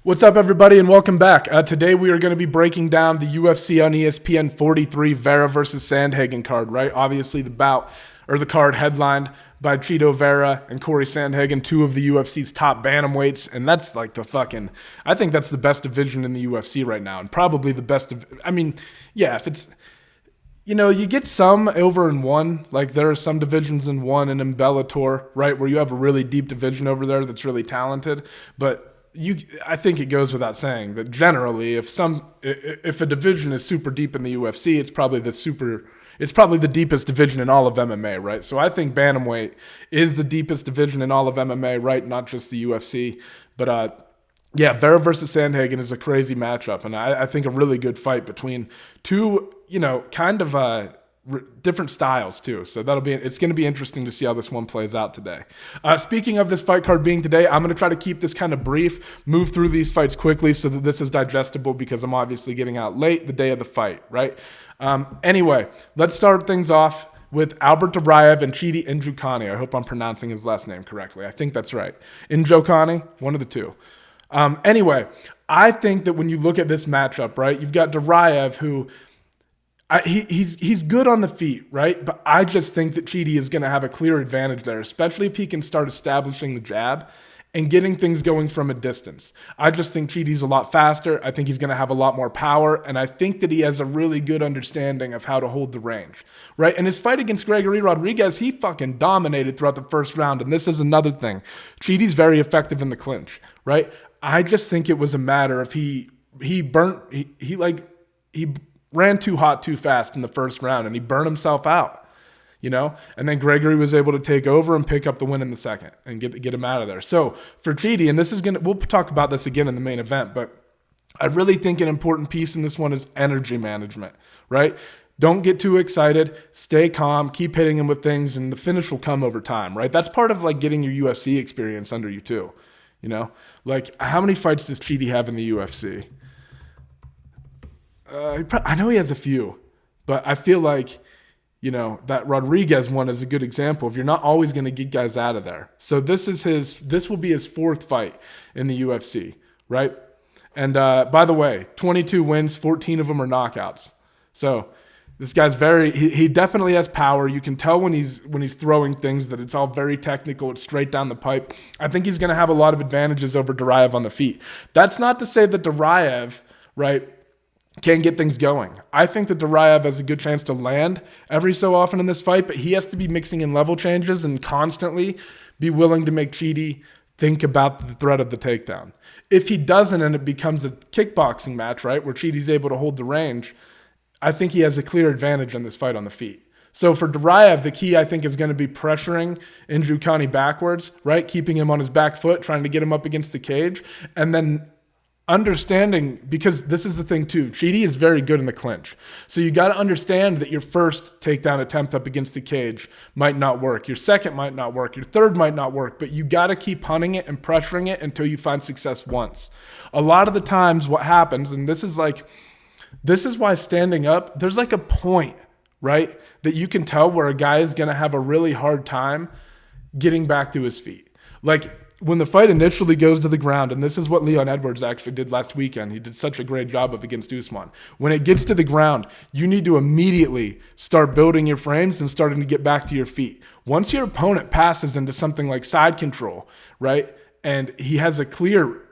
What's up, everybody, and welcome back. Today we are going to be breaking down the UFC on ESPN 43 Vera versus Sandhagen card, right? Obviously the card headlined by Chito Vera and Corey Sandhagen, two of the UFC's top bantamweights, and that's like I think that's the best division in the UFC right now, and probably the best if it's, you get some over in one, like there are some divisions in one and in Bellator, right, where you have a really deep division over there that's really talented, but I think it goes without saying that generally, if a division is super deep in the UFC, it's probably the deepest division in all of MMA, right? So I think bantamweight is the deepest division in all of MMA, right? Not just the UFC, but Vera versus Sandhagen is a crazy matchup, and I think a really good fight between two, different styles too. So it's going to be interesting to see how this one plays out today. Speaking of this fight card being today, I'm going to try to keep this kind of brief, move through these fights quickly so that this is digestible because I'm obviously getting out late the day of the fight, right? Anyway, let's start things off with Albert Duraev and Chidi Njokuani. I hope I'm pronouncing his last name correctly. I think that's right. Njokuani, one of the two. Anyway, I think that when you look at this matchup, right, you've got Duraev who he's good on the feet, right? But I just think that Chidi is going to have a clear advantage there, especially if he can start establishing the jab and getting things going from a distance. I just think Chidi's a lot faster. I think he's going to have a lot more power, and I think that he has a really good understanding of how to hold the range, right? And his fight against Gregory Rodriguez, he fucking dominated throughout the first round, and this is another thing. Chidi's very effective in the clinch, right? I just think it was a matter of he ran too hot too fast in the first round, and he burned himself out, and then Gregory was able to take over and pick up the win in the second and get him out of there. So for Chidi, and we'll talk about this again in the main event, but I really think an important piece in this one is energy management, right? Don't get too excited, stay calm, keep hitting him with things, and the finish will come over time, right? That's part of like getting your UFC experience under you too, Like how many fights does Chidi have in the UFC? I know he has a few, but I feel like, that Rodriguez one is a good example of you're not always going to get guys out of there. So this will be his fourth fight in the UFC, right? And by the way, 22 wins, 14 of them are knockouts. So this guy's he definitely has power. You can tell when he's throwing things that it's all very technical. It's straight down the pipe. I think he's going to have a lot of advantages over Duraev on the feet. That's not to say that Duraev, right, can't get things going. I think that Duraev has a good chance to land every so often in this fight, but he has to be mixing in level changes and constantly be willing to make Chidi think about the threat of the takedown. If he doesn't and it becomes a kickboxing match, right, where Chidi's able to hold the range, I think he has a clear advantage in this fight on the feet. So for Duraev, the key, I think, is going to be pressuring Njokuani backwards, right, keeping him on his back foot, trying to get him up against the cage, and then understanding, because this is the thing too, Chidi is very good in the clinch. So you got to understand that your first takedown attempt up against the cage might not work. Your second might not work. Your third might not work, but you got to keep hunting it and pressuring it until you find success once. A lot of the times what happens, and this is why standing up, there's like a point, right, that you can tell where a guy is going to have a really hard time getting back to his feet. Like, when the fight initially goes to the ground, and this is what Leon Edwards actually did last weekend, he did such a great job of against Usman. When it gets to the ground, you need to immediately start building your frames and starting to get back to your feet. Once your opponent passes into something like side control, right, and he has a clear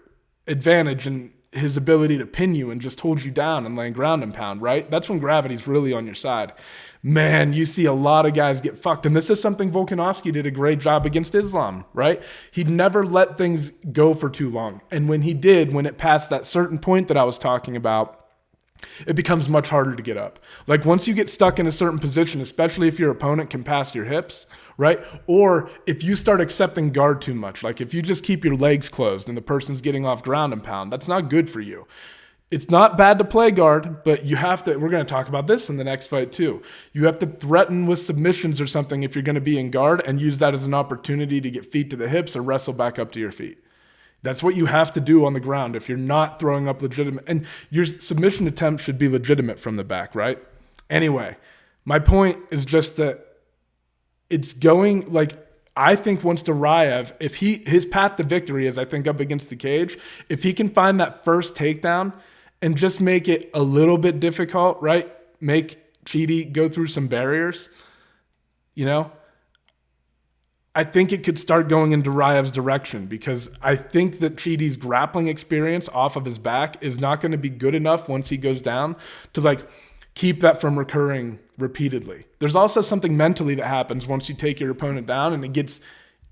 advantage in his ability to pin you and just hold you down and lay ground and pound, right? That's when gravity's really on your side. Man, you see a lot of guys get fucked. And this is something Volkanovski did a great job against Islam, right? He'd never let things go for too long. And when he did, when it passed that certain point that I was talking about, it becomes much harder to get up. Like once you get stuck in a certain position, especially if your opponent can pass your hips, right? Or if you start accepting guard too much, like if you just keep your legs closed and the person's getting off ground and pound, that's not good for you. It's not bad to play guard, but you have to, we're going to talk about this in the next fight too. You have to threaten with submissions or something if you're going to be in guard and use that as an opportunity to get feet to the hips or wrestle back up to your feet. That's what you have to do on the ground if you're not throwing up legitimate. And your submission attempt should be legitimate from the back, right? Anyway, my point is just that it's going like I think once Duraev, if his path to victory is, I think, up against the cage, if he can find that first takedown and just make it a little bit difficult, right? Make Chidi go through some barriers, I think it could start going in Duraev's direction, because I think that Chidi's grappling experience off of his back is not going to be good enough once he goes down to keep that from recurring repeatedly. There's also something mentally that happens once you take your opponent down, and it gets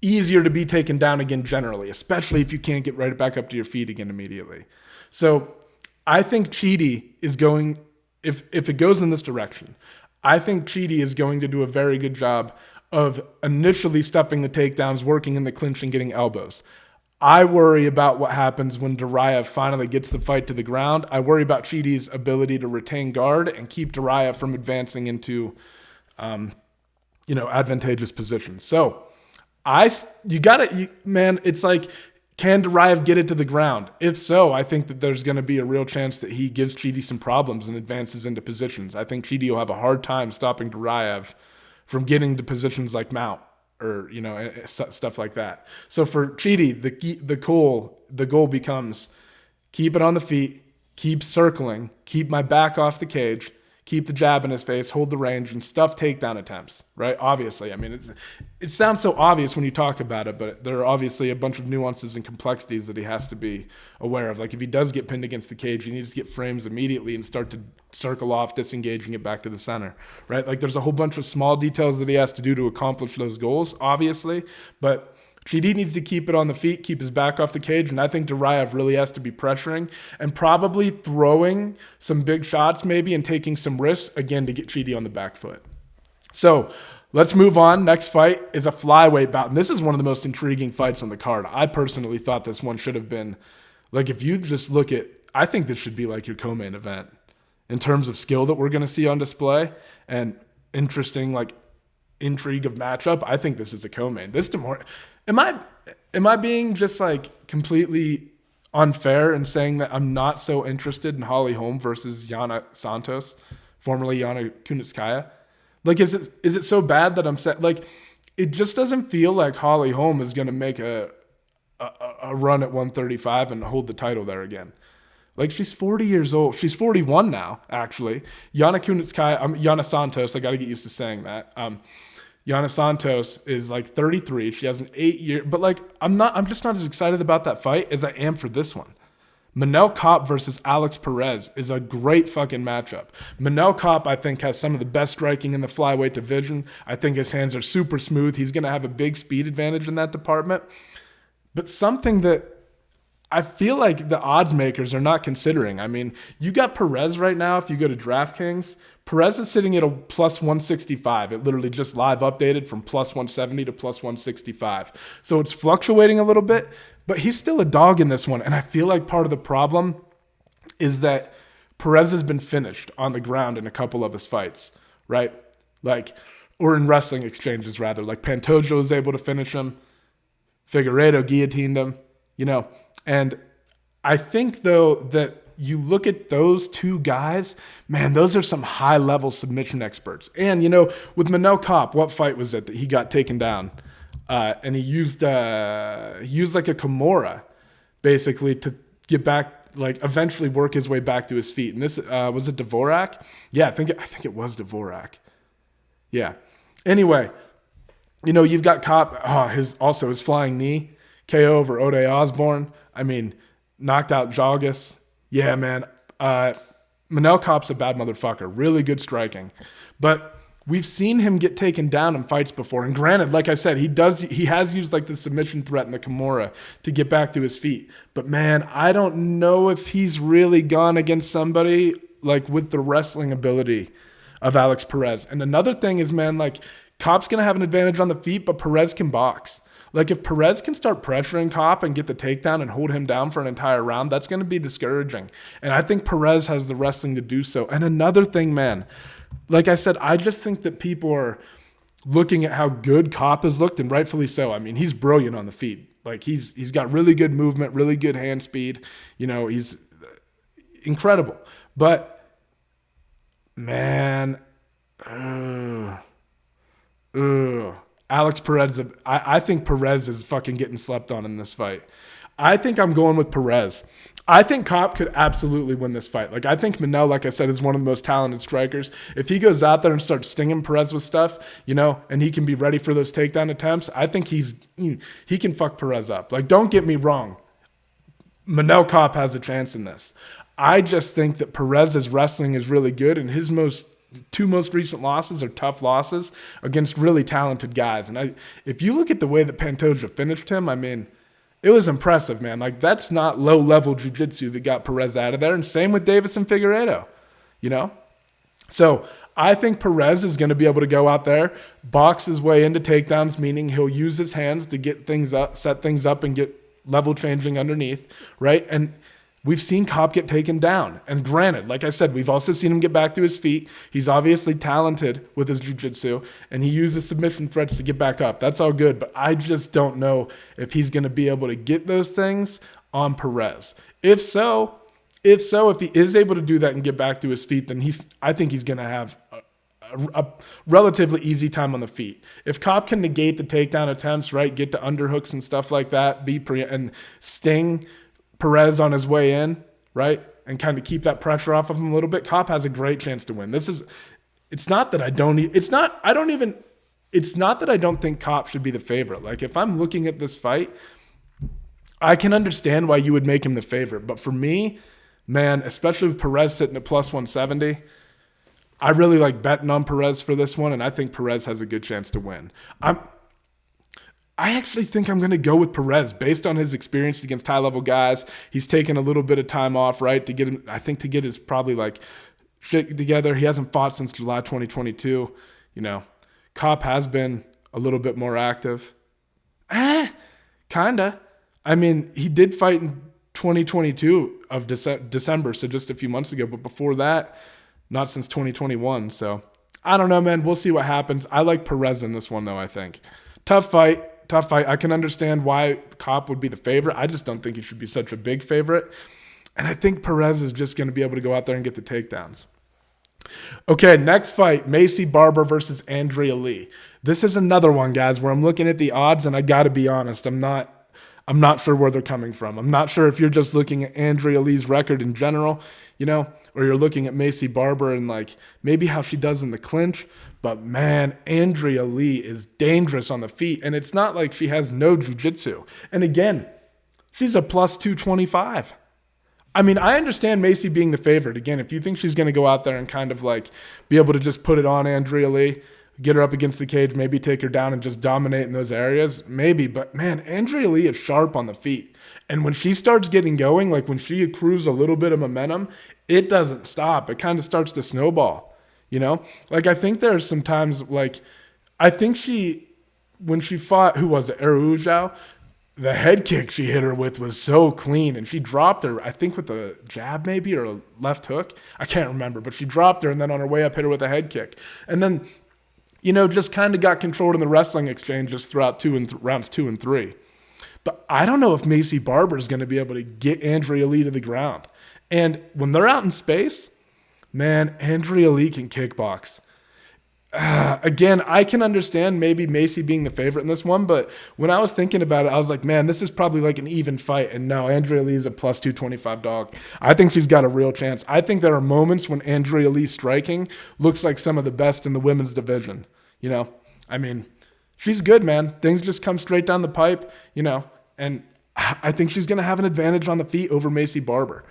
easier to be taken down again generally, especially if you can't get right back up to your feet again immediately. So I think Chidi is going, if it goes in this direction, I think Chidi is going to do a very good job of initially stuffing the takedowns, working in the clinch, and getting elbows. I worry about what happens when Duraev finally gets the fight to the ground. I worry about Chidi's ability to retain guard and keep Duraev from advancing into, advantageous positions. So, it's like, can Duraev get it to the ground? If so, I think that there's going to be a real chance that he gives Chidi some problems and advances into positions. I think Chidi will have a hard time stopping Duraev from getting to positions like mount or, stuff like that. So for Chidi, the goal becomes keep it on the feet, keep circling, keep my back off the cage, keep the jab in his face, hold the range, and stuff takedown attempts, right? Obviously, I mean, it sounds so obvious when you talk about it, but there are obviously a bunch of nuances and complexities that he has to be aware of. Like if he does get pinned against the cage, he needs to get frames immediately and start to circle off, disengaging it back to the center, right? Like there's a whole bunch of small details that he has to do to accomplish those goals, obviously, but Chidi needs to keep it on the feet, keep his back off the cage, and I think Duraev really has to be pressuring and probably throwing some big shots maybe and taking some risks, again, to get Chidi on the back foot. So let's move on. Next fight is a flyweight bout, and this is one of the most intriguing fights on the card. I personally thought this one should have been, if you just look at, I think this should be like your co-main event in terms of skill that we're going to see on display and interesting, intrigue of matchup. I think this is a co-main. Am I being just completely unfair in saying that I'm not so interested in Holly Holm versus Yana Santos, formerly Yana Kunitskaya? Is it so bad that I'm it just doesn't feel like Holly Holm is going to make a run at 135 and hold the title there again. She's 40 years old. She's 41 now, actually. Yana Santos, I got to get used to saying that. Yana Santos is 33. She has an 8-year, but I'm just not as excited about that fight as I am for this one. Manel Kape versus Alex Perez is a great fucking matchup. Manel Kape, I think, has some of the best striking in the flyweight division. I think his hands are super smooth. He's going to have a big speed advantage in that department. But something that I feel like the odds makers are not considering. I mean, you got Perez right now. If you go to DraftKings, Perez is sitting at a plus 165. It literally just live updated from plus 170 to plus 165. So it's fluctuating a little bit, but he's still a dog in this one. And I feel like part of the problem is that Perez has been finished on the ground in a couple of his fights, right? Or in wrestling exchanges rather. Pantoja was able to finish him. Figueiredo guillotined him, And I think, though, that you look at those two guys, man, those are some high-level submission experts. And, with Manel Kape, what fight was it that he got taken down? And he used a Kimura, basically, to get back, eventually work his way back to his feet. And this, was it Dvorak? Yeah, I think it was Dvorak. Yeah. Anyway, you've got Kape, his flying knee, KO over Ode Osborne. I mean, knocked out Jogas. Yeah, man. Manel Kape's a bad motherfucker. Really good striking. But we've seen him get taken down in fights before. And granted, like I said, he has used the submission threat in the Kimura to get back to his feet. But man, I don't know if he's really gone against somebody with the wrestling ability of Alex Perez. And another thing is, man, Kape's going to have an advantage on the feet, but Perez can box. If Perez can start pressuring Kape and get the takedown and hold him down for an entire round, that's going to be discouraging. And I think Perez has the wrestling to do so. And another thing, man, like I said, I just think that people are looking at how good Kape has looked, and rightfully so. I mean, he's brilliant on the feet. He's got really good movement, really good hand speed. He's incredible. But, man, Alex Perez, I think Perez is fucking getting slept on in this fight. I think I'm going with Perez. I think Kopp could absolutely win this fight. Like, I think Manel, like I said, is one of the most talented strikers. If he goes out there and starts stinging Perez with stuff, and he can be ready for those takedown attempts, I think he can fuck Perez up. Like, don't get me wrong. Manel Kopp has a chance in this. I just think that Perez's wrestling is really good, and his two most recent losses are tough losses against really talented guys. And if you look at the way that Pantoja finished him, I mean, it was impressive, man. Like, that's not low-level jiu-jitsu that got Perez out of there. And same with Davis and Figueiredo, So I think Perez is going to be able to go out there, box his way into takedowns, meaning he'll use his hands to get things up, set things up, and get level changing underneath, right? And we've seen Kopp get taken down. And granted, like I said, we've also seen him get back to his feet. He's obviously talented with his jiu-jitsu, and he uses submission threats to get back up. That's all good, but I just don't know if he's going to be able to get those things on Perez. If he is able to do that and get back to his feet, then I think he's going to have a relatively easy time on the feet. If Kopp can negate the takedown attempts, right, get to underhooks and stuff like that, and sting Perez on his way in, right, and kind of keep that pressure off of him a little bit, Kopp has a great chance to win. It's not that I don't think Kopp should be the favorite. Like, if I'm looking at this fight, I can understand why you would make him the favorite. But for me, man, especially with Perez sitting at plus 170, I really like betting on Perez for this one, and I think Perez has a good chance to win. I actually think I'm going to go with Perez based on his experience against high-level guys. He's taken a little bit of time off, right, to get his probably like shit together. He hasn't fought since July 2022. Kopp has been a little bit more active. Kinda. I mean, he did fight in 2022 of December, so just a few months ago. But before that, not since 2021. So I don't know, man. We'll see what happens. I like Perez in this one, though, I think. Tough fight. I can understand why Kopp would be the favorite. I just don't think he should be such a big favorite. And I think Perez is just going to be able to go out there and get the takedowns. Okay, next fight, Maycee Barber versus Andrea Lee. This is another one, guys, where I'm looking at the odds, and I got to be honest, I'm not sure where they're coming from. I'm not sure if you're just looking at Andrea Lee's record in general, or you're looking at Maycee Barber and like maybe how she does in the clinch. But man, Andrea Lee is dangerous on the feet, and it's not like she has no jiu-jitsu. And again, she's a plus 225. I mean, I understand Maycee being the favorite. Again, if you think she's going to go out there and kind of like be able to just put it on Andrea Lee, get her up against the cage, maybe take her down and just dominate in those areas, maybe. But man, Andrea Lee is sharp on the feet. And when she starts getting going, like when she accrues a little bit of momentum, it doesn't stop. It kind of starts to snowball. Like I think there's some times like I think when she fought, who was it, Araujo, the head kick she hit her with was so clean, and she dropped her, I think with a jab maybe or a left hook. I can't remember, but she dropped her, and then on her way up hit her with a head kick. And then, just kind of got controlled in the wrestling exchanges throughout rounds 2 and 3. But I don't know if Maycee Barber is going to be able to get Andrea Lee to the ground. And when they're out in space, man, Andrea Lee can kickbox. Again, I can understand maybe Maycee being the favorite in this one, but when I was thinking about it, I was like, man, this is probably like an even fight. And no, Andrea Lee is a plus 225 dog. I think she's got a real chance. I think there are moments when Andrea Lee striking looks like some of the best in the women's division. I mean, she's good, man. Things just come straight down the pipe, and I think she's going to have an advantage on the feet over Maycee Barber.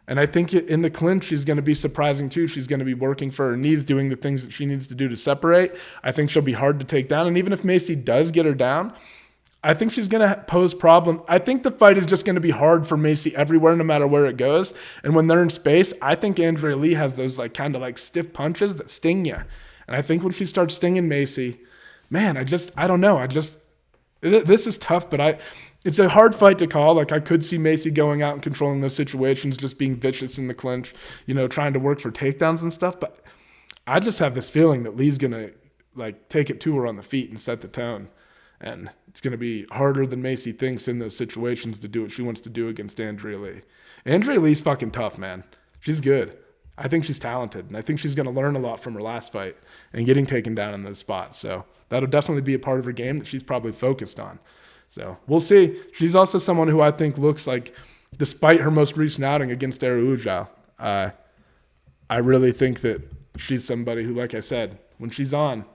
And I think in the clinch, she's going to be surprising too. She's going to be working for her knees, doing the things that she needs to do to separate. I think she'll be hard to take down. And even if Maycee does get her down, I think she's going to pose problem. I think the fight is just going to be hard for Maycee everywhere, no matter where it goes. And when they're in space, I think Andrea Lee has those like kind of like stiff punches that sting you. And I think when she starts stinging Maycee, man, I don't know. This is tough, but it's a hard fight to call. Like I could see Maycee going out and controlling those situations, just being vicious in the clinch, trying to work for takedowns and stuff. But I just have this feeling that Lee's going to like take it to her on the feet and set the tone. And it's going to be harder than Maycee thinks in those situations to do what she wants to do against Andrea Lee. Andrea Lee's fucking tough, man. She's good. I think she's talented, and I think she's going to learn a lot from her last fight and getting taken down in those spots. So that'll definitely be a part of her game that she's probably focused on. So we'll see. She's also someone who I think looks like, despite her most recent outing against Araujo, I really think that she's somebody who, like I said, when she's on,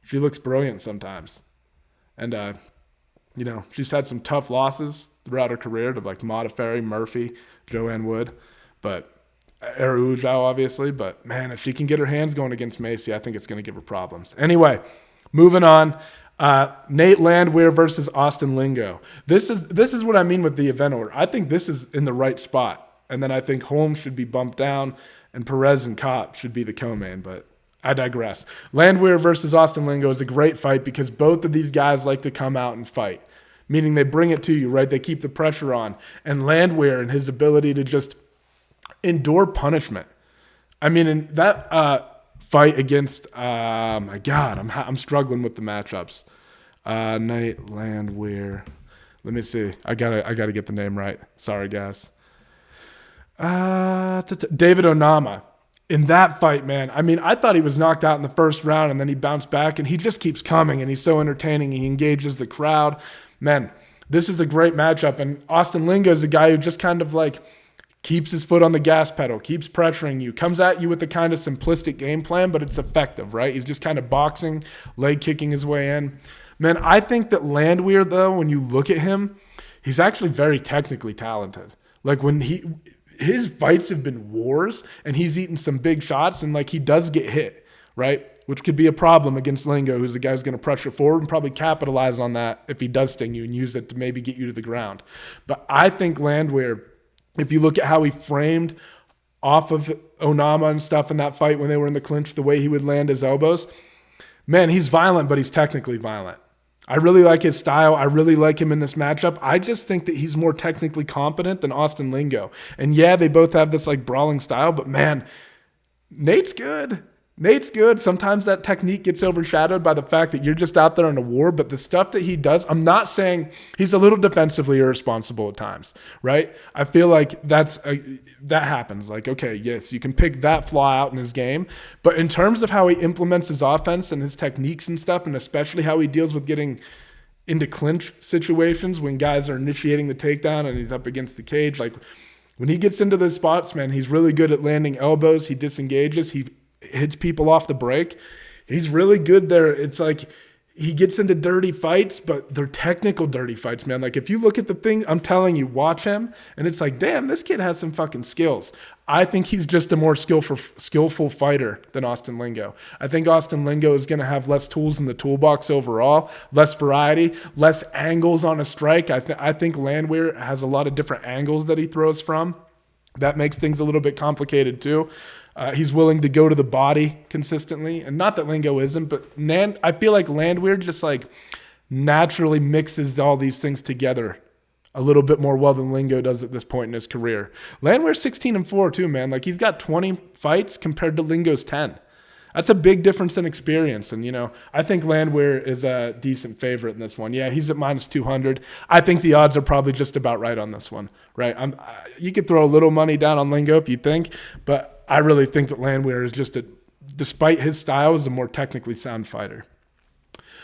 she looks brilliant sometimes. And, she's had some tough losses throughout her career to like Modafferi, Murphy, Joanne Wood, but Araujo, obviously. But, man, if she can get her hands going against Macy, I think it's going to give her problems. Anyway, moving on. Nate Landwehr versus Austin Lingo. This is what I mean with the event order. I think this is in the right spot. And then I think Holmes should be bumped down, and Perez and Kopp should be the co-main, but I digress. Landwehr versus Austin Lingo is a great fight because both of these guys like to come out and fight, meaning they bring it to you, right? They keep the pressure on. And Landwehr and his ability to just endure punishment. I mean, in that fight against, my God, I'm struggling with the matchups. Nate Landwehr. Let me see. I gotta get the name right. Sorry, guys. David Onama. In that fight, man, I mean, I thought he was knocked out in the first round, and then he bounced back, and he just keeps coming, and he's so entertaining. He engages the crowd. Man, this is a great matchup, and Austin Lingo is a guy who just kind of like keeps his foot on the gas pedal, keeps pressuring you, comes at you with the kind of simplistic game plan, but it's effective, right? He's just kind of boxing, leg kicking his way in. Man, I think that Landwehr, though, when you look at him, he's actually very technically talented. Like his fights have been wars, and he's eaten some big shots, and like he does get hit, right? Which could be a problem against Lingo, who's a guy who's going to pressure forward and probably capitalize on that if he does sting you and use it to maybe get you to the ground. But I think Landwehr, if you look at how he framed off of Onama and stuff in that fight when they were in the clinch, the way he would land his elbows, man, he's violent, but he's technically violent. I really like his style. I really like him in this matchup. I just think that he's more technically competent than Austin Lingo. And yeah, they both have this like brawling style, but man, Nate's good. Nate's good. Sometimes that technique gets overshadowed by the fact that you're just out there in a war, but the stuff that he does, I'm not saying he's a little defensively irresponsible at times, right? I feel like that happens. Like, okay, yes, you can pick that flaw out in his game, but in terms of how he implements his offense and his techniques and stuff, and especially how he deals with getting into clinch situations when guys are initiating the takedown and he's up against the cage, like when he gets into those spots, man, he's really good at landing elbows. He disengages. He hits people off the break. He's really good there. It's like he gets into dirty fights, but they're technical dirty fights, man. Like if you look at the thing, I'm telling you, watch him, and it's like, damn, this kid has some fucking skills. I think he's just a more skillful fighter than Austin Lingo. I think Austin Lingo is going to have less tools in the toolbox overall, less variety, less angles on a strike. I think Landwehr has a lot of different angles that he throws from. That makes things a little bit complicated too. He's willing to go to the body consistently. And not that Lingo isn't, but I feel like Landwehr just like naturally mixes all these things together a little bit more well than Lingo does at this point in his career. Landwehr's 16-4 too, man. Like he's got 20 fights compared to Lingo's 10. That's a big difference in experience. And, I think Landwehr is a decent favorite in this one. Yeah, he's at minus 200. I think the odds are probably just about right on this one, right? You could throw a little money down on Lingo if you think, but I really think that Landwehr is just, despite his style, is a more technically sound fighter.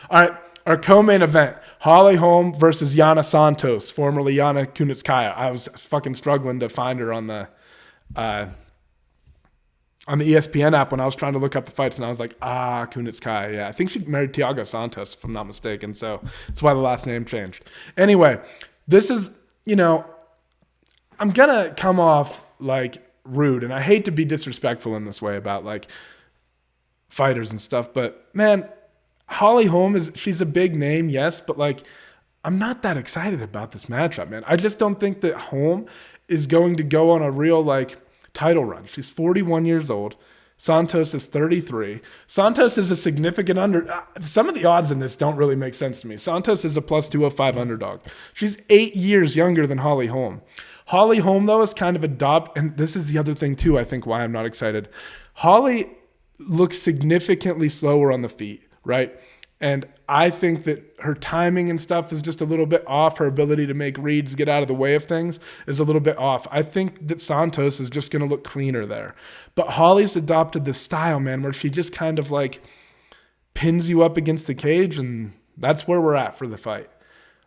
All right, our co-main event, Holly Holm versus Yana Santos, formerly Yana Kunitskaya. I was fucking struggling to find her on the ESPN app when I was trying to look up the fights, and I was like, Kunitskaya, yeah. I think she married Thiago Santos, if I'm not mistaken, so that's why the last name changed. Anyway, this is, I'm going to come off like rude, and I hate to be disrespectful in this way about like fighters and stuff, but man, Holly Holm she's a big name, yes, but like I'm not that excited about this matchup, man. I just don't think that Holm is going to go on a real like title run. She's 41 years old. Santos is 33. Santos is a significant some of the odds in this don't really make sense to me. Santos is a plus 205 underdog. She's 8 years younger than Holly Holm. Holly Holm, though, is kind of and this is the other thing, too, I think, why I'm not excited. Holly looks significantly slower on the feet, right? And I think that her timing and stuff is just a little bit off. Her ability to make reads, get out of the way of things is a little bit off. I think that Santos is just going to look cleaner there. But Holly's adopted this style, man, where she just kind of like pins you up against the cage, and that's where we're at for the fight.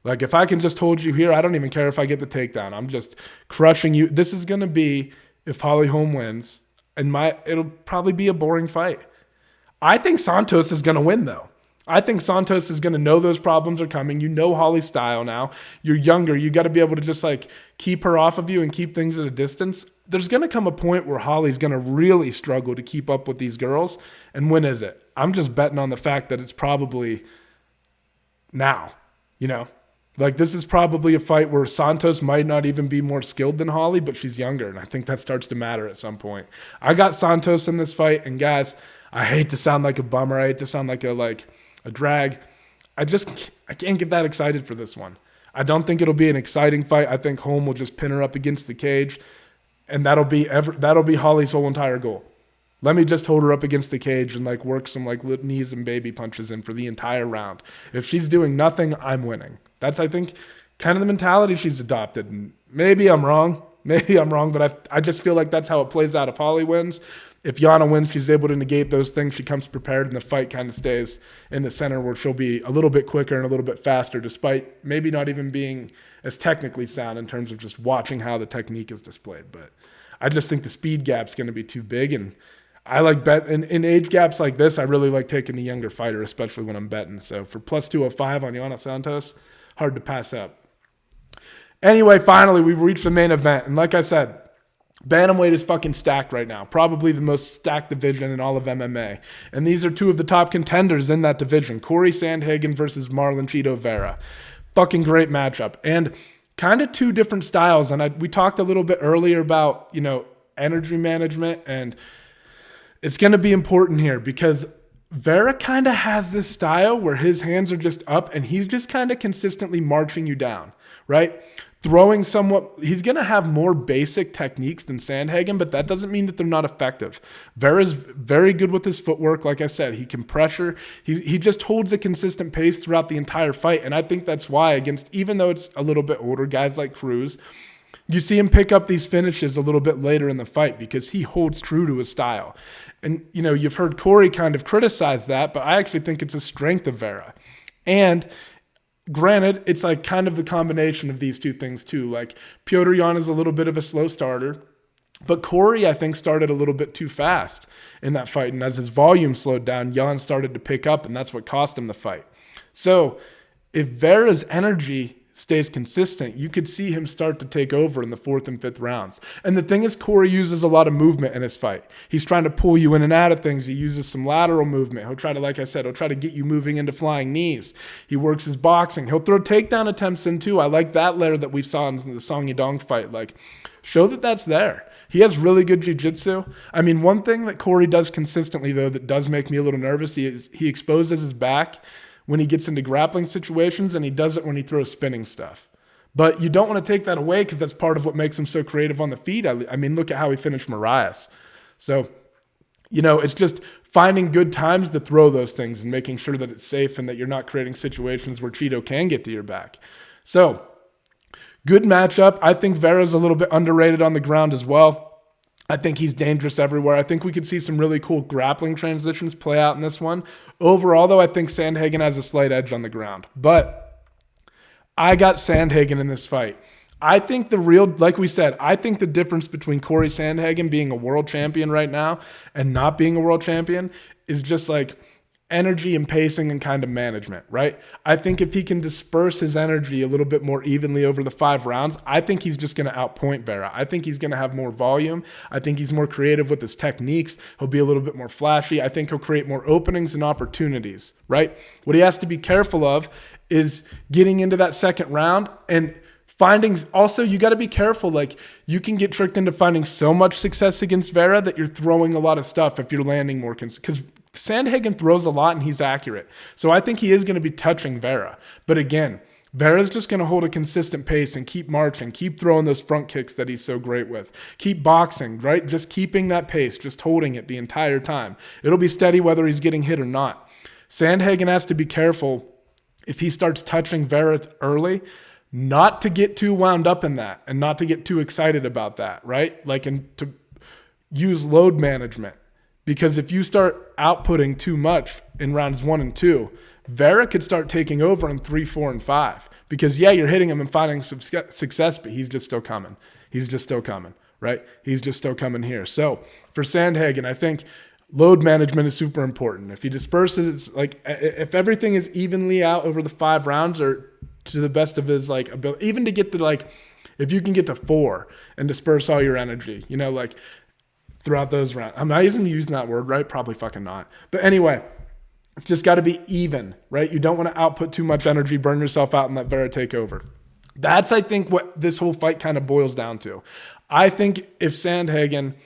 Like, if I can just hold you here, I don't even care if I get the takedown. I'm just crushing you. This is going to be, if Holly Holm wins, it'll probably be a boring fight. I think Santos is going to win, though. I think Santos is going to know those problems are coming. You know Holly's style now. You're younger. You got to be able to just like keep her off of you and keep things at a distance. There's going to come a point where Holly's going to really struggle to keep up with these girls. And when is it? I'm just betting on the fact that it's probably now, you know? Like, this is probably a fight where Santos might not even be more skilled than Holly, but she's younger, and I think that starts to matter at some point. I got Santos in this fight, and guys, I hate to sound like a bummer. I hate to sound like a drag. I can't get that excited for this one. I don't think it'll be an exciting fight. I think Holm will just pin her up against the cage, and that'll be Holly's whole entire goal. Let me just hold her up against the cage and like work some like knees and baby punches in for the entire round. If she's doing nothing, I'm winning. That's, I think, kind of the mentality she's adopted. And maybe I'm wrong, but I just feel like that's how it plays out if Holly wins. If Yana wins, she's able to negate those things. She comes prepared, and the fight kind of stays in the center where she'll be a little bit quicker and a little bit faster, despite maybe not even being as technically sound in terms of just watching how the technique is displayed. But I just think the speed gap's going to be too big, and I like bet in age gaps like this. I really like taking the younger fighter, especially when I'm betting. So for plus 205 on Yana Santos, hard to pass up. Anyway, finally, we've reached the main event. And like I said, bantamweight is fucking stacked right now. Probably the most stacked division in all of MMA. And these are two of the top contenders in that division. Corey Sandhagen versus Marlon Cheeto Vera. Fucking great matchup. And kind of two different styles. And we talked a little bit earlier about, energy management, and it's going to be important here because Vera kind of has this style where his hands are just up and he's just kind of consistently marching you down, right? Throwing somewhat, he's going to have more basic techniques than Sandhagen, but that doesn't mean that they're not effective. Vera's very good with his footwork. Like I said, he can pressure. He just holds a consistent pace throughout the entire fight. And I think that's why even though it's a little bit older, guys like Cruz, you see him pick up these finishes a little bit later in the fight because he holds true to his style. And, you've heard Corey kind of criticize that, but I actually think it's a strength of Vera. And granted, it's like kind of the combination of these two things too. Like Petr Yan is a little bit of a slow starter, but Corey, I think, started a little bit too fast in that fight. And as his volume slowed down, Yan started to pick up, and that's what cost him the fight. So if Vera's energy stays consistent, you could see him start to take over in the 4th and 5th rounds. And the thing is, Corey uses a lot of movement in his fight. He's trying to pull you in and out of things. He uses some lateral movement. He'll try to, like I said, he'll try to get you moving into flying knees. He works his boxing. He'll throw takedown attempts in too. I like that layer that we saw in the Song Yadong fight. Like, show that that's there. He has really good jiu-jitsu. I mean, one thing that Corey does consistently, though, that does make me a little nervous, he exposes his back when he gets into grappling situations, and he does it when he throws spinning stuff. But you don't want to take that away because that's part of what makes him so creative on the feet. I mean, look at how he finished Marias. So, it's just finding good times to throw those things and making sure that it's safe and that you're not creating situations where Cheeto can get to your back. So, good matchup. I think Vera's a little bit underrated on the ground as well. I think he's dangerous everywhere. I think we could see some really cool grappling transitions play out in this one. Overall, though, I think Sandhagen has a slight edge on the ground. But I got Sandhagen in this fight. I think like we said, I think the difference between Corey Sandhagen being a world champion right now and not being a world champion is just like energy and pacing and kind of management, right? I think if he can disperse his energy a little bit more evenly over the 5 rounds, I think he's just going to outpoint Vera. I think he's going to have more volume. I think he's more creative with his techniques. He'll be a little bit more flashy. I think he'll create more openings and opportunities, right? What he has to be careful of is getting into that second round and also, you got to be careful. Like, you can get tricked into finding so much success against Vera that you're throwing a lot of stuff if you're landing more. Because Sandhagen throws a lot and he's accurate. So I think he is going to be touching Vera. But again, Vera's just going to hold a consistent pace and keep marching, keep throwing those front kicks that he's so great with. Keep boxing, right? Just keeping that pace, just holding it the entire time. It'll be steady whether he's getting hit or not. Sandhagen has to be careful if he starts touching Vera early, not to get too wound up in that and not to get too excited about that, right? Like, and to use load management. Because if you start outputting too much in rounds 1 and 2, Vera could start taking over in 3, 4, and 5. Because, yeah, you're hitting him and finding success, but he's just still coming. He's just still coming, right? He's just still coming here. So for Sandhagen, I think load management is super important. If he disperses, like, if everything is evenly out over the 5 rounds or to the best of his, like, ability, even to get to, like, if you can get to 4 and disperse all your energy, you know, like, throughout those rounds. I'm not even using that word, right? Probably fucking not. But anyway, it's just got to be even, right? You don't want to output too much energy, burn yourself out, and let Vera take over. That's, I think, what this whole fight kind of boils down to. I think if Sandhagen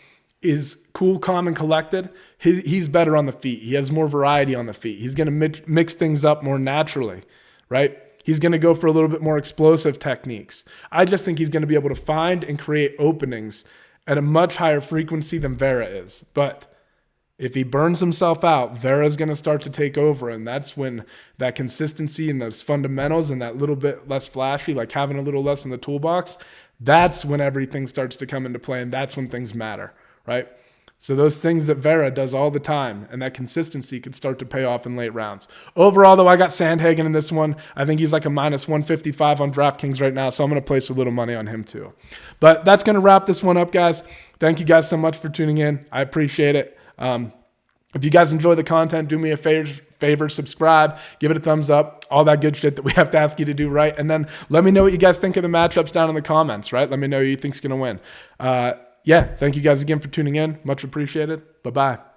is cool, calm, and collected, he's better on the feet. He has more variety on the feet. He's going to mix things up more naturally, right? He's going to go for a little bit more explosive techniques. I just think he's going to be able to find and create openings at a much higher frequency than Vera is. But if he burns himself out, Vera's going to start to take over, and that's when that consistency and those fundamentals and that little bit less flashy, like having a little less in the toolbox, that's when everything starts to come into play, and that's when things matter, right? So those things that Vera does all the time and that consistency could start to pay off in late rounds. Overall, though, I got Sandhagen in this one. I think he's like a minus 155 on DraftKings right now, so I'm going to place a little money on him too. But that's going to wrap this one up, guys. Thank you guys so much for tuning in. I appreciate it. If you guys enjoy the content, do me a favor, subscribe, give it a thumbs up, all that good shit that we have to ask you to do, right? And then let me know what you guys think of the matchups down in the comments, right? Let me know who you think's going to win. Yeah, thank you guys again for tuning in. Much appreciated. Bye-bye.